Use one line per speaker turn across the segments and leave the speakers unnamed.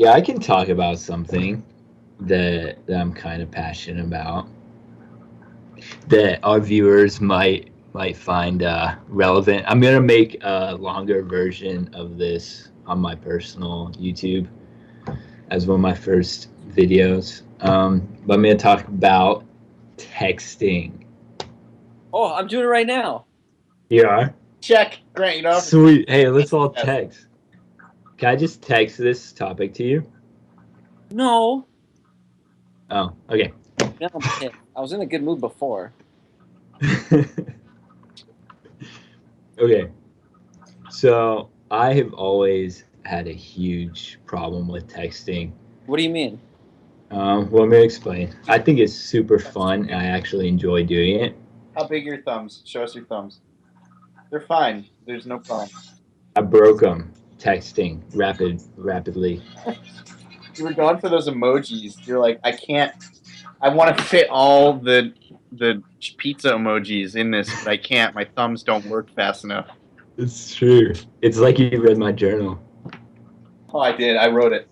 Yeah, I can talk about something that I'm kind of passionate about that our viewers might find relevant. I'm gonna make a longer version of this on my personal YouTube as one of my first videos. But I'm gonna talk about texting.
Oh, I'm doing it right now.
You are?
Check. Grant, you know.
Sweet. Hey, let's all text. Can I just text this topic to you?
No.
Oh, okay.
No, I was in a good mood before.
Okay. So I have always had a huge problem with texting.
What do you mean?
Well, I'm going to explain. I think it's super fun, and I actually enjoy doing it.
How big are your thumbs? Show us your thumbs. They're fine. There's no problem.
I broke them texting rapidly.
You were going for those emojis. You're like, I want to fit all the pizza emojis in this, but I can't. My thumbs don't work fast enough.
It's true. It's like you read my journal.
Oh, I did. I wrote it.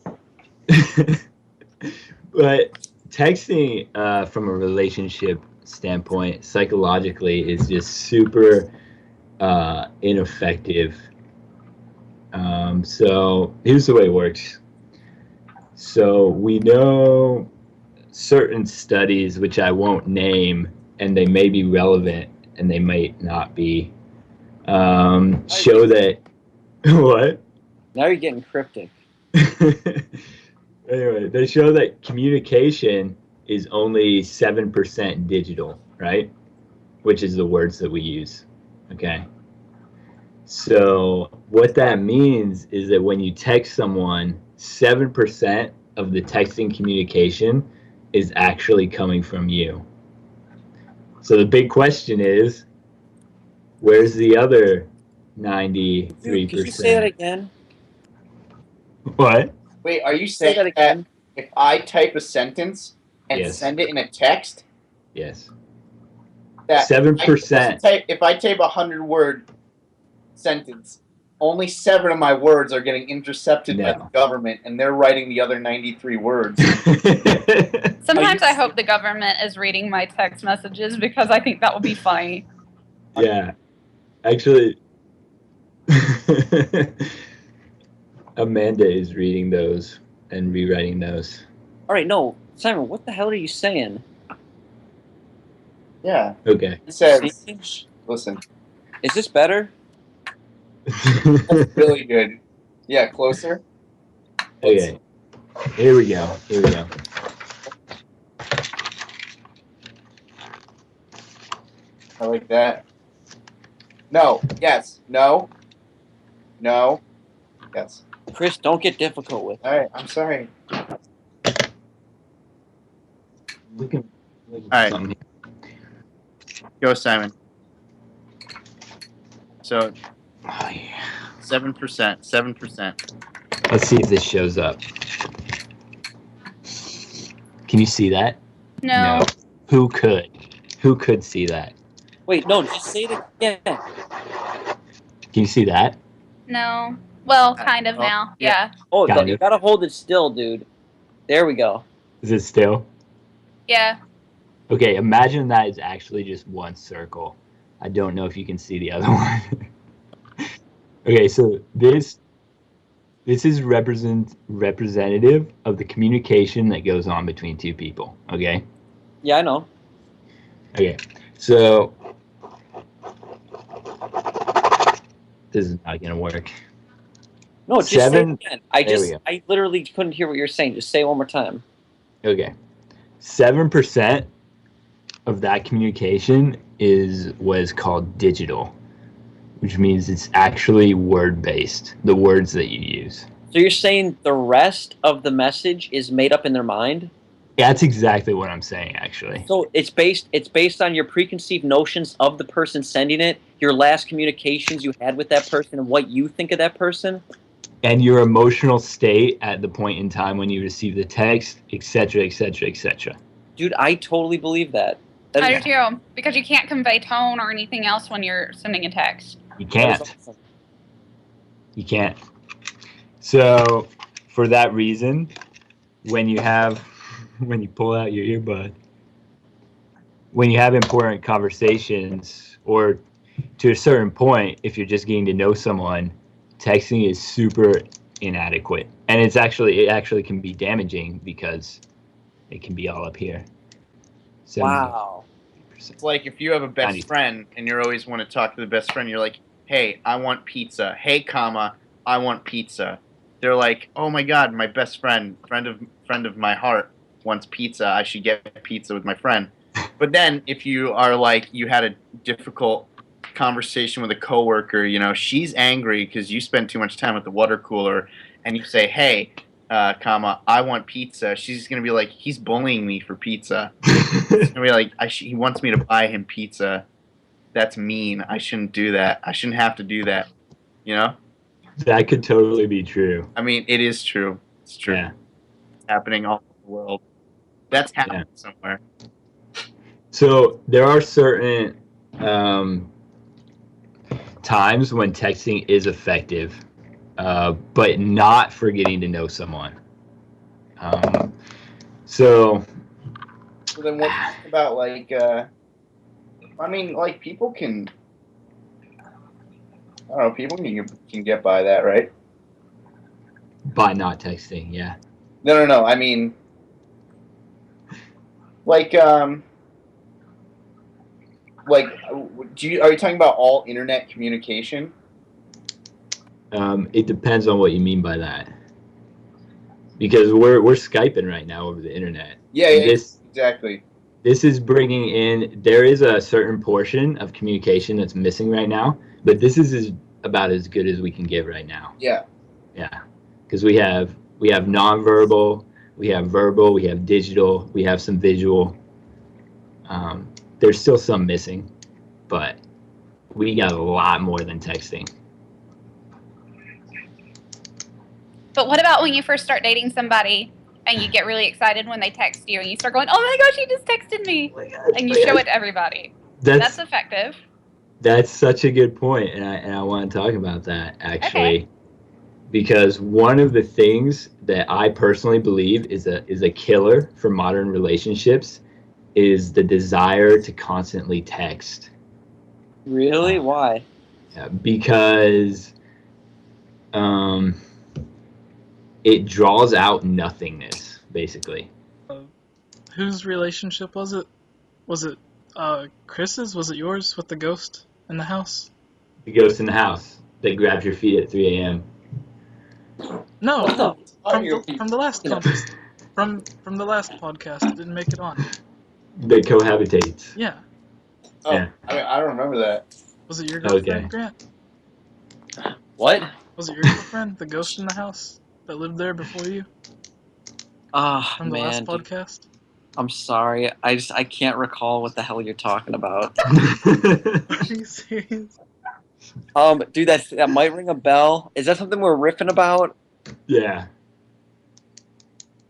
But texting from a relationship standpoint, psychologically, is just super ineffective. So here's the way it works. So we know certain studies, which I won't name, and they may be relevant and they might not be, show that... What?
Now you're getting cryptic.
Anyway, they show that communication is only 7% digital, right? Which is the words that we use, okay? So what that means is that when you text someone, 7% of the texting communication is actually coming from you. So the big question is, where's the other 93%?
Dude, could you say that again?
What?
Wait, are you saying
that again?
If I type a sentence and
Yes.
send it in a text,
Yes.
that
7%.
if I type 100-word sentence, only 7 of my words are getting intercepted by the government, and they're writing the other 93 words.
Sometimes I hope the government is reading my text messages because I think that would be funny.
Yeah. Actually, Amanda is reading those and rewriting those.
All right, no. Simon, what the hell are you saying?
Yeah.
Okay.
It says, listen.
Is this better?
That's really good. Yeah, closer.
Okay. Here we go.
I like that. No. Yes. No. No. Yes.
Chris, don't get difficult with it.
All right. I'm sorry.
All
right. Go, Simon. So, 7%. 7%.
Let's see if this shows up. Can you see that?
No.
Who could? Who could see that?
Wait, no, just say it again.
Can you see that?
No. Well, kind of now. Yeah.
Oh,
Kind
you
of.
gotta hold it still, dude. There we go.
Is it still?
Yeah.
Okay, imagine that is actually just one circle. I don't know if you can see the other one. Okay, so this is representative of the communication that goes on between two people, okay?
Yeah, I know.
Okay, so this is not going to work.
No, just say it again. I literally couldn't hear what you're saying. Just say it one more time.
Okay. 7% of that communication is what is called digital, which means it's actually word-based, the words that you use.
So you're saying the rest of the message is made up in their mind?
Yeah, that's exactly what I'm saying, actually.
So it's based on your preconceived notions of the person sending it, your last communications you had with that person, and what you think of that person?
And your emotional state at the point in time when you receive the text, etc., etc., etc.
Dude, I totally believe that.
I do too, because you can't convey tone or anything else when you're sending a text.
You can't. You can't. So, for that reason, when you pull out your earbud, when you have important conversations, or to a certain point, if you're just getting to know someone, texting is super inadequate, and it actually can be damaging because it can be all up here.
Wow.
It's like if you have a best friend and you always want to talk to the best friend, you're like, hey, I want pizza. Hey, comma, I want pizza. They're like, oh my God, my best friend of my heart wants pizza. I should get pizza with my friend. But then if you are like, you had a difficult conversation with a coworker, you know, she's angry because you spent too much time at the water cooler, and you say, hey, comma, I want pizza. She's going to be like, he's bullying me for pizza. She's going to be like, he wants me to buy him pizza. That's mean. I shouldn't do that. I shouldn't have to do that. You know?
That could totally be true.
I mean, it is true. It's true.
Yeah.
It's happening all over the world. That's happening somewhere.
So there are certain times when texting is effective, but not for getting to know someone. So
then what about, like, I mean, like, people can, I don't know, people can get by that, right?
By not texting, yeah.
No, I mean, like, are you talking about all internet communication?
It depends on what you mean by that. Because we're Skyping right now over the internet.
Yeah, exactly.
This is bringing in, there is a certain portion of communication that's missing right now, but this is about as good as we can give right now.
Yeah.
Yeah. Because we have nonverbal, we have verbal, we have digital, we have some visual. There's still some missing, but we got a lot more than texting.
But what about when you first start dating somebody and you get really excited when they text you and you start going, oh my gosh, he just texted me. And you show it to everybody. That's effective.
That's such a good point, and I want to talk about that, actually.
Okay.
Because one of the things that I personally believe is a killer for modern relationships is the desire to constantly text.
Really? Why?
Because it draws out nothingness, basically.
Whose relationship was it? Was it Chris's? Was it yours with the ghost in the house?
The ghost in the house that grabbed your feet at 3 a.m.
No, from the last contest. From the last podcast, it didn't make it on.
That cohabitates.
Yeah.
Oh,
Yeah.
I don't remember that.
Was it your girlfriend,
Okay.
Grant?
What?
Was it your girlfriend, the ghost in the house that lived there before you? From the last podcast?
I'm sorry. I can't recall what the hell you're talking about.
Are you serious?
Dude, that might ring a bell. Is that something we're riffing about?
Yeah.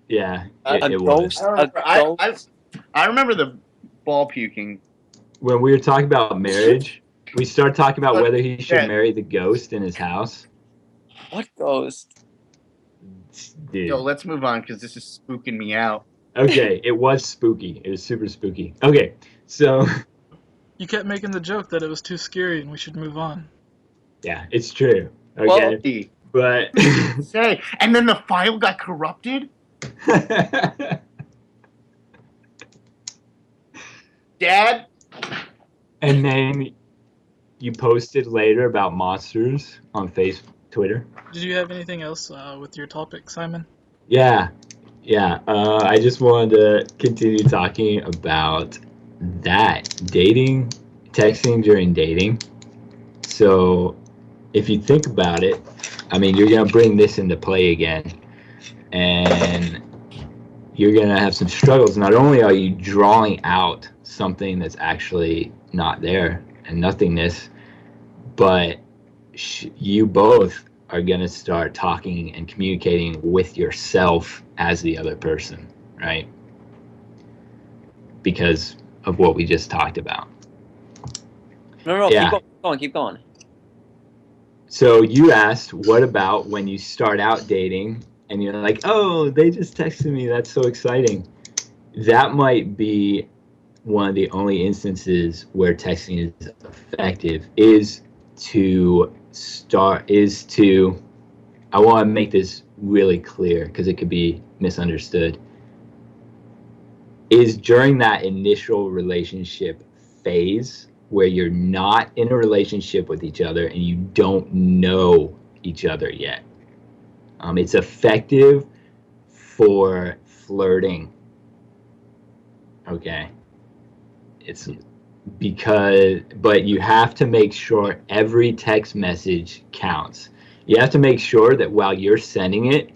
Yeah,
A
it was.
ghost?
I remember the ball puking.
When we were talking about marriage, we started talking about whether he should marry the ghost in his house.
What ghost?
Dude.
Yo, let's move on because this is spooking me out.
Okay, it was spooky. It was super spooky. Okay, so...
You kept making the joke that it was too scary and we should move on.
Yeah, it's true. Okay, but...
Say, and then the file got corrupted? Dad?
And then you posted later about monsters on Twitter.
Did you have anything else with your topic, Simon?
Yeah. I just wanted to continue talking about that. Dating, texting during dating. So if you think about it, I mean, you're going to bring this into play again. And you're going to have some struggles. Not only are you drawing out something that's actually not there and nothingness, but you both are going to start talking and communicating with yourself as the other person, right? Because of what we just talked about.
No,
Yeah.
keep going.
So you asked, what about when you start out dating and you're like, oh, they just texted me. That's so exciting. That might be one of the only instances where texting is effective. I want to make this really clear because it could be misunderstood. Is during that initial relationship phase where you're not in a relationship with each other and you don't know each other yet. It's effective for flirting. Okay. But you have to make sure every text message counts. You have to make sure that while you're sending it,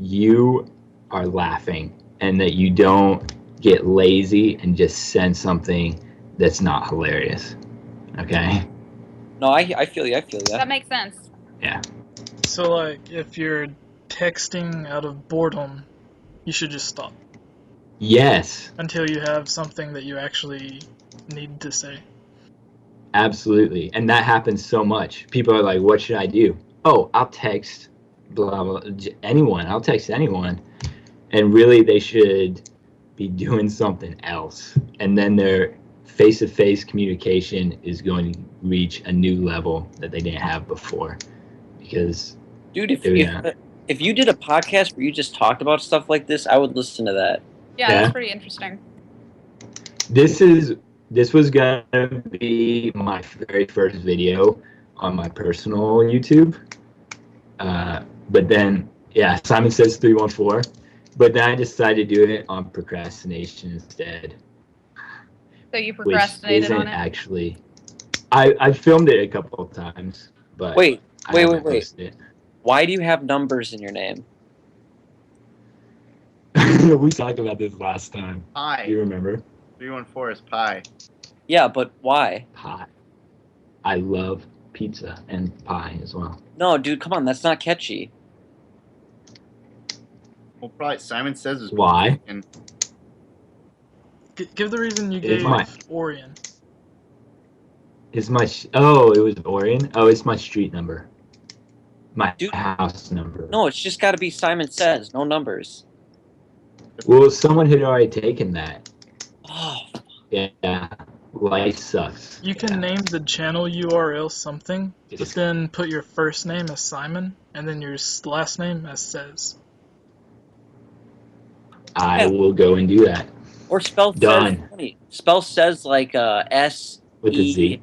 you are laughing and that you don't get lazy and just send something that's not hilarious. Okay?
No, I feel you.
That makes sense.
Yeah.
So, like, if you're texting out of boredom, you should just stop.
Yes.
Until you have something that you actually need to say.
Absolutely. And that happens so much. People are like, what should I do? Oh, I'll text blah, blah, anyone. I'll text anyone. And really, they should be doing something else. And then their face-to-face communication is going to reach a new level that they didn't have before. Because,
dude, if you did a podcast where you just talked about stuff like this, I would listen to that.
Yeah, that's pretty interesting.
This was gonna be my very first video on my personal YouTube. But then, Simon Says 314. But then I decided to do it on procrastination instead.
So you procrastinated on it?
Actually, I filmed it a couple of times, but
wait.
It.
Why do you have numbers in your name?
We talked about this last time.
Pi.
You remember?
314 is pi.
Yeah, but why?
Pie. I love pizza and pie as well.
No, dude, come on, that's not catchy.
Well, probably Simon Says is
why.
And
Give the reason you gave Orion.
It was Orion. Oh, it's my street number. My house number.
No, it's just got to be Simon Says, no numbers.
Well, someone had already taken that.
Oh.
Yeah. Life sucks.
You can name the channel URL something, but then put your first name as Simon, and then your last name as Says.
I will go and do that.
Or spell
Done.
Says. Spell Says like S.
With a Z.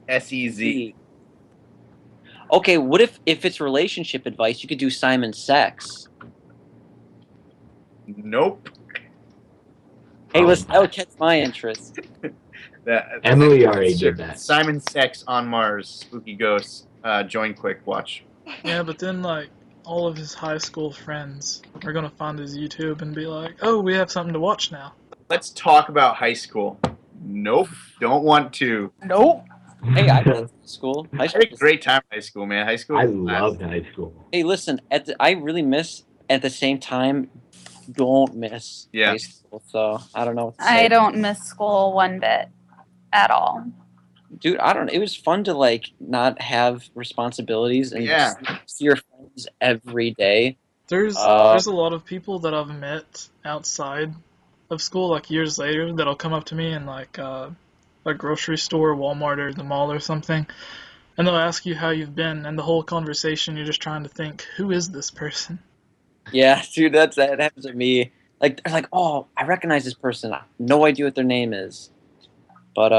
S-E-Z.
Okay, what if it's relationship advice, you could do Simon Sex?
Nope.
Hey, that would catch my interest.
Emily already did that.
Simon Sex on Mars, Spooky Ghosts. Join quick, watch.
Yeah, but then, like, all of his high school friends are going to find his YouTube and be like, oh, we have something to watch now.
Let's talk about high school. Nope. Don't want to.
Nope. Hey, I went to school.
I had a great time in high school, man. High school.
I loved high school.
Hey, listen, I really miss, at the same time, don't miss high school, so I don't know what to say.
I don't miss school one bit at all.
Dude, I don't know. It was fun to, like, not have responsibilities and just see your friends every day.
There's a lot of people that I've met outside of school, like, years later, that'll come up to me in, like, a grocery store, Walmart, or the mall or something, and they'll ask you how you've been, and the whole conversation, you're just trying to think, who is this person?
Yeah, dude, that happens to me. Like, they're like, oh, I recognize this person. I have no idea what their name is. But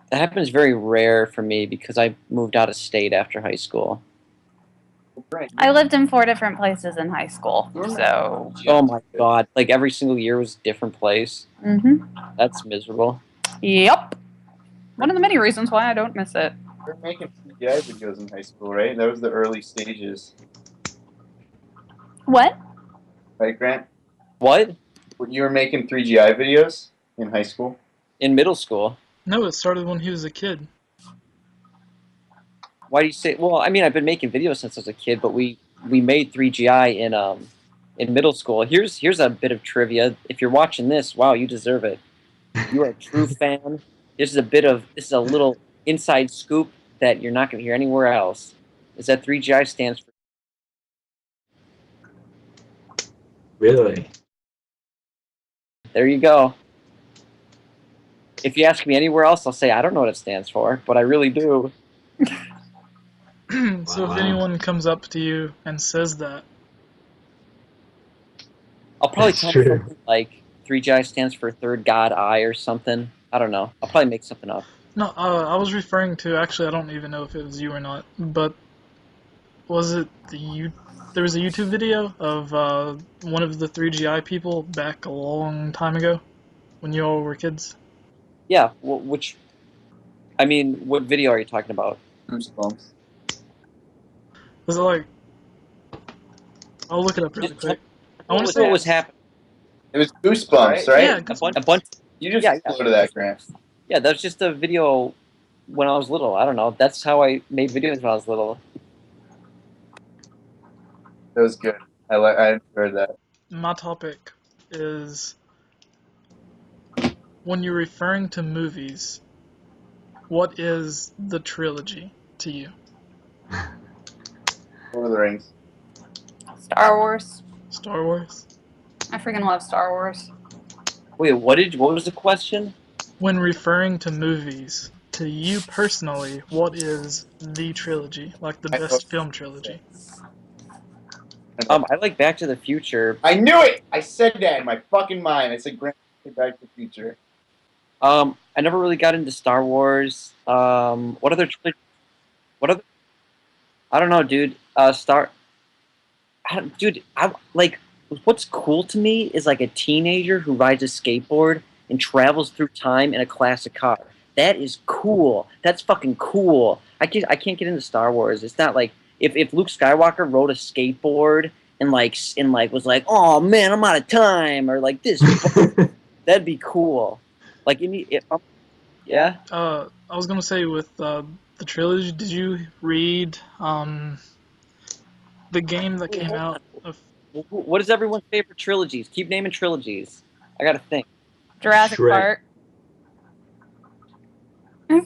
that happens very rare for me because I moved out of state after high school.
I lived in 4 different places in high school, so...
Oh my god, like every single year was a different place?
Mm-hmm.
That's miserable.
Yep. One of the many reasons why I don't miss it.
You were making CGI videos in high school, right? That was the early stages.
What?
Right, Grant?
What?
You were making 3GI videos in high school?
In middle school.
No, it started when he was a kid.
Why do you say... Well, I mean, I've been making videos since I was a kid, but we made 3GI in middle school. Here's a bit of trivia. If you're watching this, wow, you deserve it. You are a true fan. This is a little inside scoop that you're not going to hear anywhere else. Is that 3GI stands for
Really?
There you go. If you ask me anywhere else, I'll say I don't know what it stands for, but I really do.
So if anyone comes up to you and says that,
I'll probably
That's
tell
true.
them something like 3GI stands for third god eye or something. I don't know. I'll probably make something up.
no, I was referring to, actually, I don't even know if it was you or not, but was it there was a YouTube video of one of the 3GI people back a long time ago when you all were kids?
Yeah, what video are you talking about?
Goosebumps.
Was it like... I'll look it up really quick. I want to
What
say...
was happening?
It was Goosebumps, right?
Yeah,
A bunch.
You just
Yeah.
go to that, Gramps.
Yeah, that was just a video when I was little. I don't know. That's how I made videos when I was little.
That was good. I heard that.
My topic is... when you're referring to movies, what is the trilogy to you?
Lord of the Rings.
Star Wars.
Star Wars?
I freaking love Star Wars.
Wait, what was the question?
When referring to movies, to you personally, what is the trilogy? Like the best film trilogy?
I like Back to the Future.
I knew it! I said that in my fucking mind. I said Back to the Future.
I never really got into Star Wars. What other? I don't know, dude. What's cool to me is like a teenager who rides a skateboard and travels through time in a classic car. That is cool. That's fucking cool. I can't get into Star Wars. It's not like if Luke Skywalker rode a skateboard and was like, oh man, I'm out of time, or like this. That'd be cool. Like yeah.
I was gonna say with the trilogy, did you read the game that came out of...
What is everyone's favorite trilogies? Keep naming trilogies. I gotta think.
Jurassic
Shrek.
Park.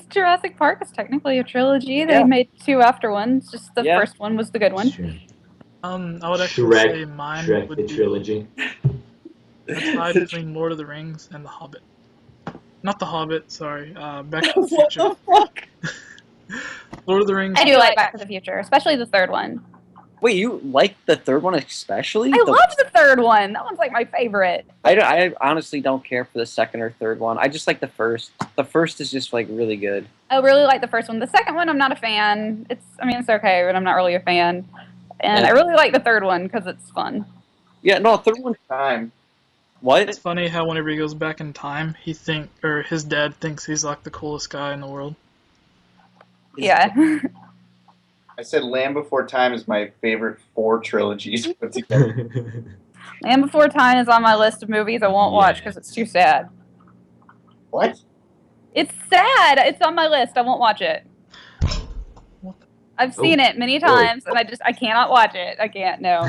Jurassic Park is technically a trilogy. They
Yeah.
made 2 after ones. Just the
Yeah.
first one was the good one.
Sure.
I would actually say mine
Shrek
would
the
be
trilogy.
a tie between Lord of the Rings and The Hobbit. Not The Hobbit, sorry. Back to the Future.
What the fuck?
Lord of the Rings.
I do like Back to the Future, especially the third one.
Wait, you like the third one especially?
I love the third one. That one's like my favorite.
I honestly don't care for the second or third one. I just like the first. The first is just like really good.
I really like the first one. The second one, I'm not a fan. It's okay, but I'm not really a fan. And I really like the third one because it's fun.
Yeah, no, third one.
Time.
What?
It's funny how whenever he goes back in time, his dad thinks he's like the coolest guy in the world.
Yeah.
I said Land Before Time is my favorite 4 trilogies put together.
Land Before Time is on my list of movies I won't watch because it's too sad.
What?
It's sad. It's on my list. I won't watch it.
What
I've seen it many times, and I cannot watch it. I can't. No.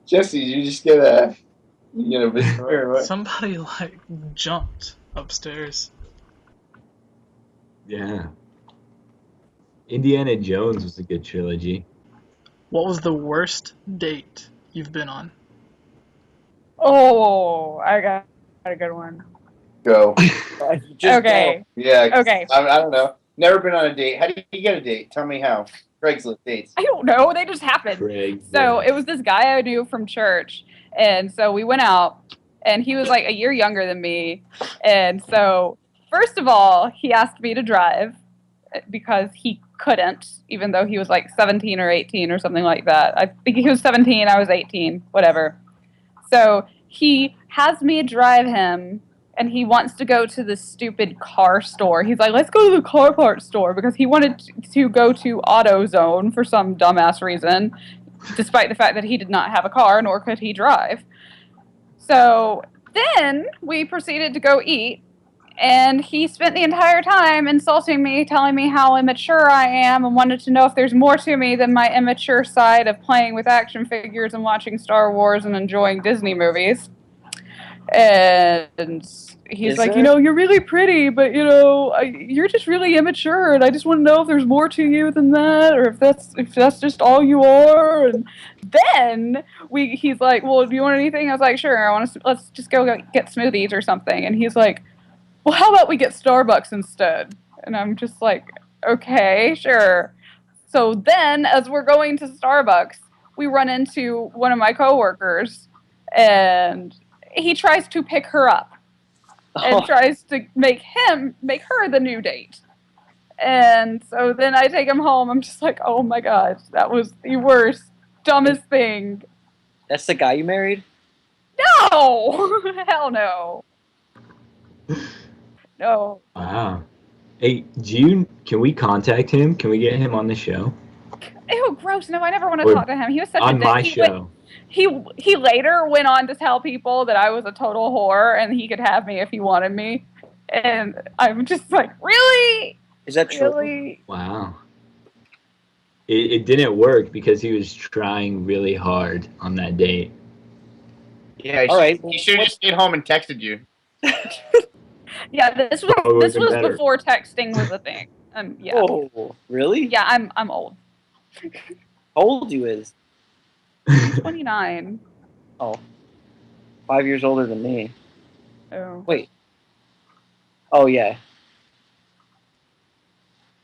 Jesse, you just get a vision or what?
Somebody jumped upstairs.
Yeah. Indiana Jones was a good trilogy.
What was the worst date you've been on?
Oh, I got a good one.
Go.
Just
Okay.
Yeah.
Okay.
I don't know. Never been on a date. How do you get a date? Tell me how. Craigslist dates.
I don't know. They just happened.
Craig.
So it was this guy I knew from church, and so we went out, and he was like a year younger than me, and so first of all, he asked me to drive because he couldn't, even though he was like 17 or 18 or something like that. I think he was 17, I was 18, whatever. So he has me drive him, and he wants to go to this stupid car store. He's like, let's go to the car parts store, because he wanted to go to AutoZone for some dumbass reason, despite the fact that he did not have a car, nor could he drive. So then we proceeded to go eat, and he spent the entire time insulting me, telling me how immature I am, and wanted to know if there's more to me than my immature side of playing with action figures and watching Star Wars and enjoying Disney movies. And he's
Is
like,
there?
you know, you're really pretty, but you know, you're just really immature, and I just want to know if there's more to you than that, or if that's just all you are. And then he's like, well, do you want anything? I was like, sure, I want to. Let's just go get smoothies or something. And he's like, well, how about we get Starbucks instead? And I'm just like, okay, sure. So then, as we're going to Starbucks, we run into one of my coworkers, and he tries to pick her up and tries to make her the new date. And so then I take him home. I'm just like, oh my gosh, that was the worst, dumbest thing.
That's the guy you married?
No! Hell no. No.
Wow. Hey, can we contact him? Can we get him on the show?
Ew, gross. No, I never want to
Or
talk to him. He was such a
on
dick.
my show.
He later went on to tell people that I was a total whore and he could have me if he wanted me. And I'm just like, really?
Is that true?
Really?
Wow. It didn't work because he was trying really hard on that date.
Yeah, he should have just stayed home and texted you.
Yeah, this was before texting was a thing. Yeah.
Oh, really?
Yeah, I'm old.
How old you is?
29.
Oh. 5 years older than me.
Oh.
Wait. Oh, yeah.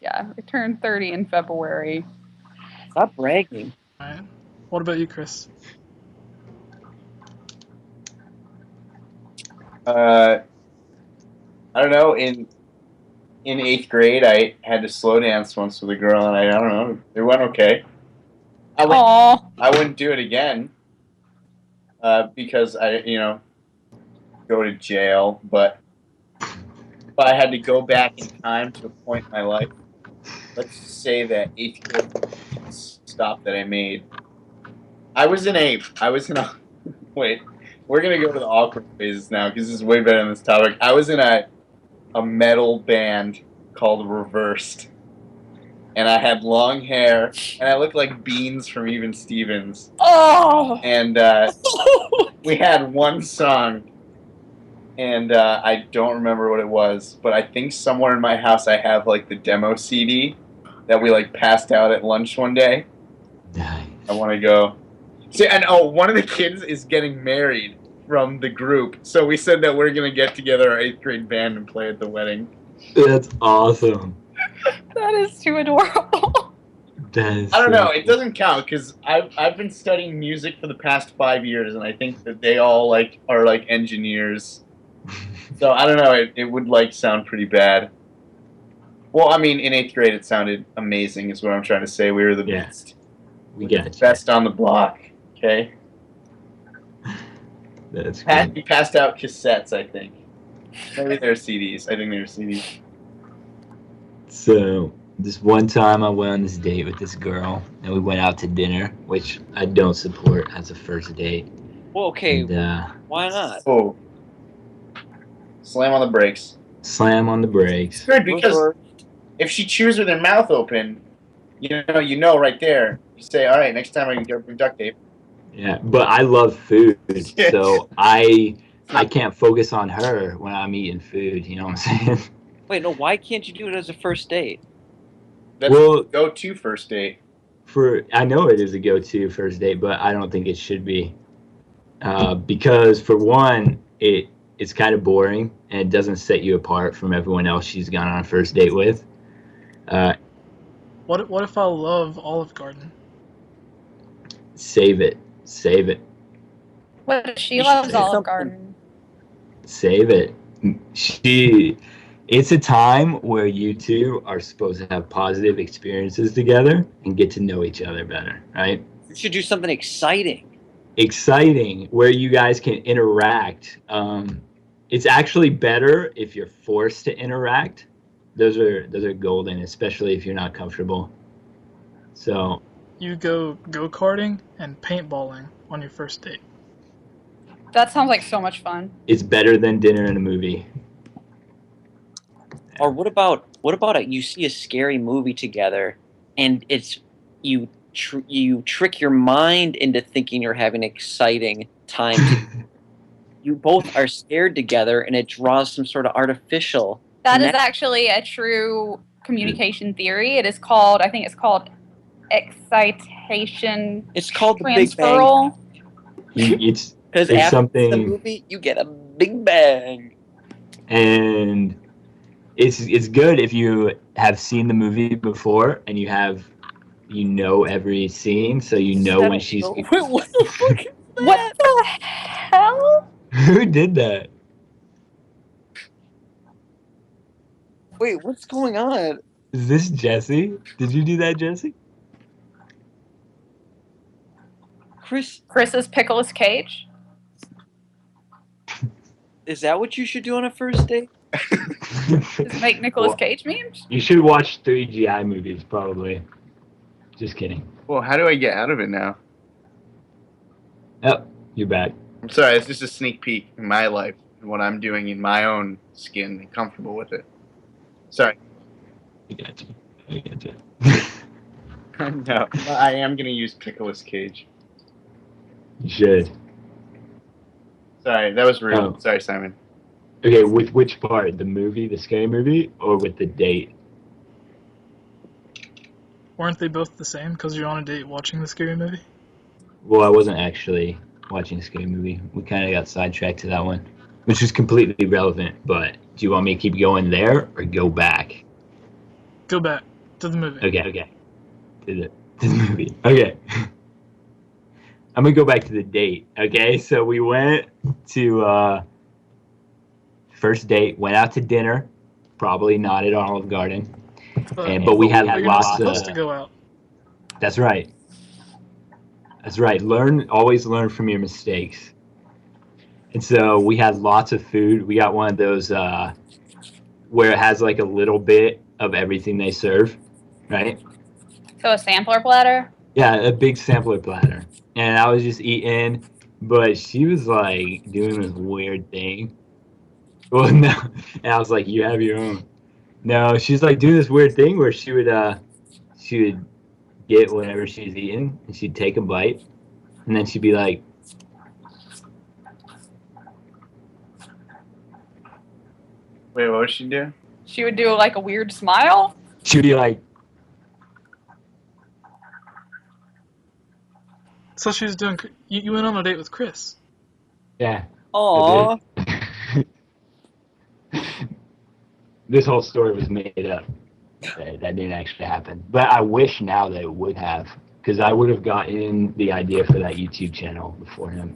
Yeah, I turned 30 in February.
Stop bragging.
All right. What about you, Chris?
I don't know. In 8th grade, I had to slow dance once with a girl, and I don't know. It went okay.
Aww.
I wouldn't do it again because I go to jail. But if I had to go back in time to a point in my life, let's just say that 8th grade stop that I made. I was in a. Wait, we're gonna go to the awkward phases now because this is way better than this topic. I was in a metal band called Reversed. And I had long hair, and I looked like Beans from Even Stevens.
Oh!
And we had one song, and I don't remember what it was, but I think somewhere in my house I have like the demo CD that we like passed out at lunch one day.
Nice.
I want to go. See, and one of the kids is getting married from the group, so we said that we're gonna get together our 8th grade band and play at the wedding.
That's awesome.
That is too adorable.
I
don't know. It doesn't count because I've been studying music for the past 5 years, and I think that they all are engineers. So I don't know. It would sound pretty bad. Well, I mean, in 8th grade, it sounded amazing. Is what I'm trying to say. We were the best.
We got you.
Best on the block. Okay.
That's good.
We passed out cassettes. I think. Maybe they're CDs. I think they're CDs.
So, this one time I went on this date with this girl, and we went out to dinner, which I don't support as a first date.
Well, okay.
And,
why not?
Oh. Slam on the brakes.
Slam on the brakes.
It's good because if she chews with her mouth open, you know right there. You say, all right, next time I can go bring duct tape.
Yeah, but I love food, so I can't focus on her when I'm eating food, you know what I'm saying?
Wait, no, why can't you do it as a first date?
That's a go-to first date.
I know it is a go-to first date, but I don't think it should be. Because for one, it's kind of boring, and it doesn't set you apart from everyone else she's gone on a first date with.
What if I love Olive Garden?
Save it.
What if she loves Olive Garden?
Save it. It's a time where you two are supposed to have positive experiences together and get to know each other better, right?
You should do something exciting.
Exciting, where you guys can interact. It's actually better if you're forced to interact. Those are golden, especially if you're not comfortable. So
You go-karting and paintballing on your first date.
That sounds like so much fun.
it's better than dinner and a movie.
Or what about you see a scary movie together, and it's you trick your mind into thinking you're having an exciting time. you both are scared together, and it draws some sort of artificial.
That is actually a true communication theory. It is called, I think it's called excitation.
It's called the Big Bang.
transferal.
It's
Because
it's
after
something,
the movie, you get a Big Bang.
and it's good if you have seen the movie before and you know every scene, so you know when she's.
Wait, what the fuck is that?
What the hell?
Who did that?
Wait, what's going on?
Is this Jesse? Did you do that, Jesse?
Chris's Pickles Cage?
Is that what you should do on a first date?
Just make Nicolas Cage memes?
You should watch 3 GI movies, probably. Just kidding.
Well, how do I get out of it now?
Oh, you're back.
I'm sorry, it's just a sneak peek in my life and what I'm doing in my own skin and comfortable with it. Sorry.
I got you.
No, I am going to use Nicolas Cage.
You should.
Sorry, that was rude.
Oh.
Sorry, Simon.
Okay, with which part? The movie, the scary movie, or with the date?
Weren't they both the same because you're on a date watching the scary movie?
Well, I wasn't actually watching a scary movie. We kind of got sidetracked to that one, which is completely relevant. But do you want me to keep going there or go back?
Go back to the movie.
Okay. To the movie. Okay. I'm going to go back to the date. Okay, so we went to first date, went out to dinner, probably not at Olive Garden. But we had lots of.
Supposed to go out.
That's right. Always learn from your mistakes. And so we had lots of food. We got one of those where it has like a little bit of everything they serve, right?
So a sampler platter?
Yeah, a big sampler platter. And I was just eating, but she was like doing this weird thing. Well, no. And I was like, you have your own. No, she's like doing this weird thing where she would get whatever she's eating and she'd take a bite and then she'd be like,
Wait, what would she do?
She would do like a weird smile?
she'd be like,
So she was doing. You went on a date with Chris.
yeah.
Aww.
This whole story was made up. That didn't actually happen. But I wish now that it would have, because I would have gotten the idea for that YouTube channel before him.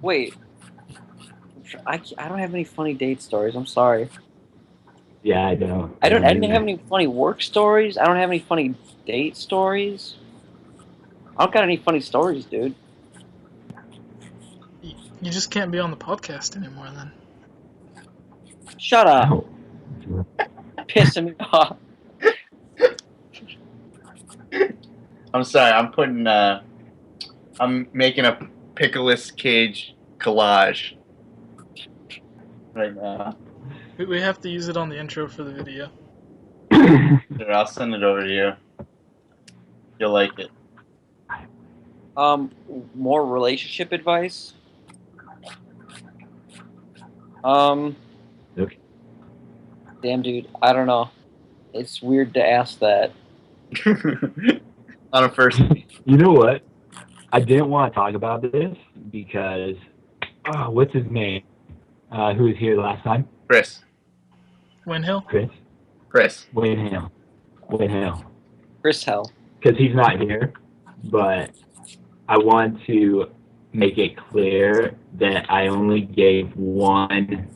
Wait. I don't have any funny date stories. I'm sorry.
Yeah, I don't.
I didn't have any funny work stories. I don't have any funny date stories. I don't got any funny stories, dude.
You just can't be on the podcast anymore then.
Shut up. Pissing me off.
I'm sorry, I'm making a Nicolas Cage collage right now.
We have to use it on the intro for the video.
Here, I'll send it over to you. You'll like it.
More relationship advice.
Okay.
Damn, dude, I don't know. It's weird to ask that.
On a first.
You know what? I didn't want to talk about this because, what's his name? Who was here last time?
Chris.
Windhill?
Chris.
Wayne Hill.
Chris Hell.
Because he's not here, but I want to make it clear that I only gave one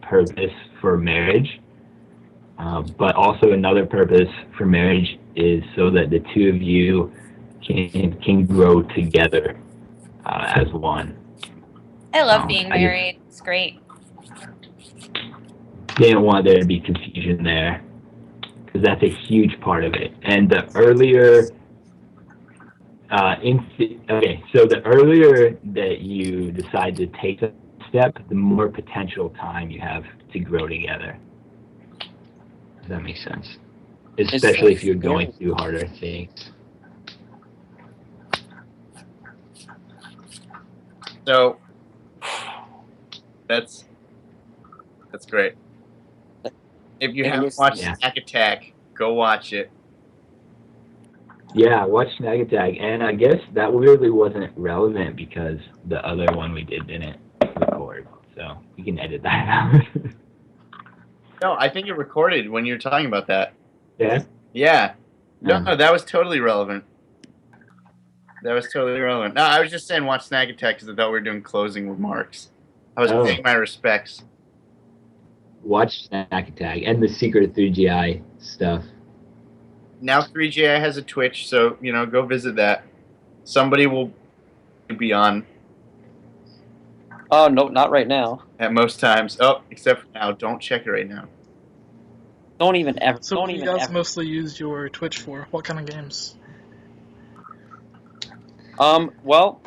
purpose for marriage, but also another purpose for marriage is so that the two of you can grow together as one.
I love being married. It's great.
Didn't want there to be confusion there, because that's a huge part of it. And the earlier, so the earlier that you decide to take a step, the more potential time you have to grow together. Does that make sense? Especially if you're going through harder things.
So, That's great. If you
And
haven't
this-
watched
Yeah.
Snack Attack, go watch it.
Yeah, watch Snag Attack, and I guess that weirdly wasn't relevant because the other one we did didn't record, so you can edit that out.
No, I think it recorded when you were talking about that.
Yeah?
Yeah. No,
Um,
that was totally relevant. No, I was just saying watch Snack Attack because I thought we were doing closing remarks. I was
Oh.
paying my respects.
Watch Snack Attack and the secret 3GI stuff.
Now 3GI has a Twitch, so, go visit that. Somebody will be on
Oh no, not right now.
at most times. Oh, except for now. Don't check it right now.
Don't even ever.
So
don't
what do you
even
guys
ever.
mostly use your Twitch for? What kind of games?
Well,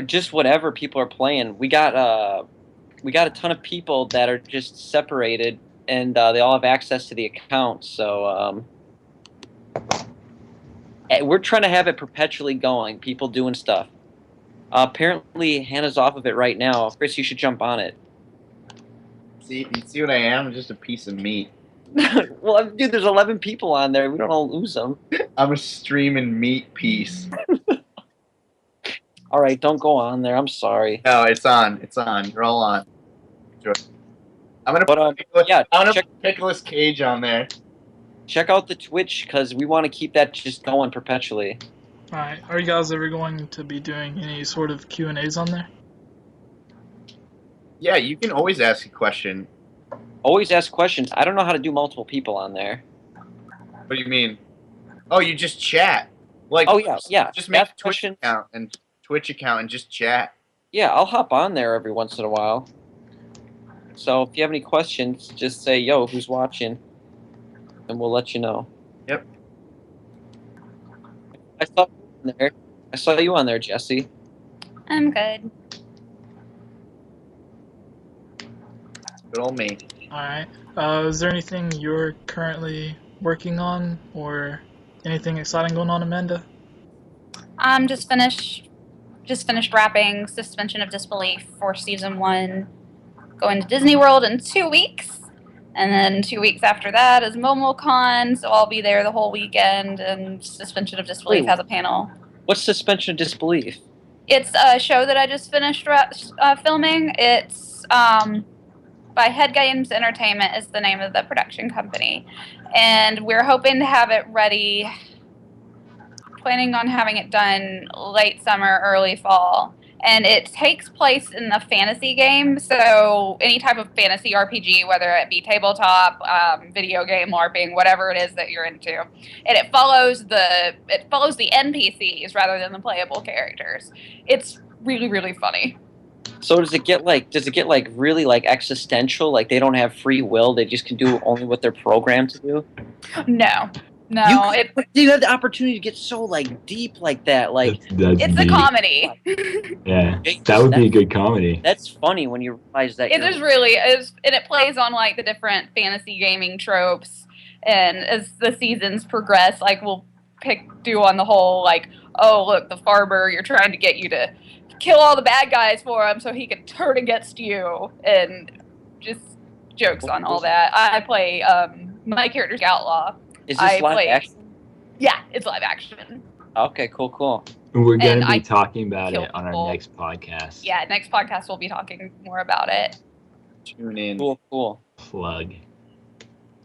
just whatever people are playing. We got a ton of people that are just separated, and they all have access to the account. So we're trying to have it perpetually going. People doing stuff. Apparently, Hannah's off of it right now. Chris, you should jump on it.
See, you see what I am? I'm just a piece of meat.
Well, dude, there's 11 people on there. We don't all lose them.
I'm a streaming meat piece.
All right, don't go on there. I'm sorry.
No, it's on. It's on. You're all on. I'm gonna
But,
put
yeah,
I'm gonna
check-
put Nicolas Cage on there.
Check out the Twitch because we want to keep that just going perpetually.
Alright, are you guys ever going to be doing any sort of Q&As on there?
Yeah, you can always ask a question.
Always ask questions. I don't know how to do multiple people on there.
What do you mean? Oh, you just chat. Like,
Oh, yeah.
Just make a
Ask
Twitch
questions.
account and just chat.
Yeah, I'll hop on there every once in a while. So if you have any questions, just say, yo, who's watching? And we'll let you know.
Yep.
I saw you on there, Jesse.
I'm good.
Good old me.
Alright. Is there anything you're currently working on or anything exciting going on, Amanda?
Just finished wrapping Suspension of Disbelief for season 1. Going to Disney World in 2 weeks. And then 2 weeks after that is MomoCon, so I'll be there the whole weekend, and Suspension of Disbelief
Wait.
has a panel.
What's suspension of disbelief?
It's a show that I just finished filming. It's by Head Games Entertainment is the name of the production company. And we're hoping to have it ready, planning on having it done late summer, early fall. And it takes place in the fantasy game, so any type of fantasy RPG, whether it be tabletop, video game, LARPing, whatever it is that you're into. And it follows the NPCs rather than the playable characters. It's really, really funny.
So does it get like really like existential? Like they don't have free will, they just can do only what they're programmed to do?
No,
You have the opportunity to get so like deep like that. Like
That's
it's a
deep.
comedy.
Yeah, that would be a good comedy.
that's funny when you realize that.
It is really is, and it plays on like the different fantasy gaming tropes. And as the seasons progress, like we'll do on the whole like, oh look, the farmer, you're trying to get you to kill all the bad guys for him so he can turn against you, and just jokes on all that. I play my character's outlaw.
Is this live action?
Yeah, it's live action.
Okay, cool.
And we're going
And
to be
I
talking about
kill
it on
people.
our next podcast.
Yeah, next podcast we'll be talking more about it.
Tune in.
Cool.
Plug.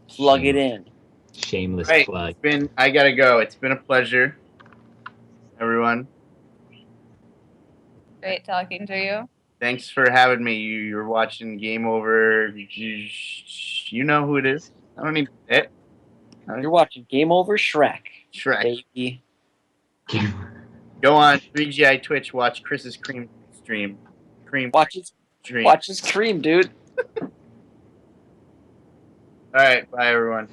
Plug it in.
Shameless
Right.
plug.
I gotta go. It's been a pleasure, everyone.
Great talking to you.
Thanks for having me. You're watching Game Over. You know who it is. I don't need it.
You're watching Game Over Shrek,
Shrek.
baby.
Go on 3GI Twitch. Watch Chris's Cream stream.
Watch his cream, dude.
All right. Bye, everyone.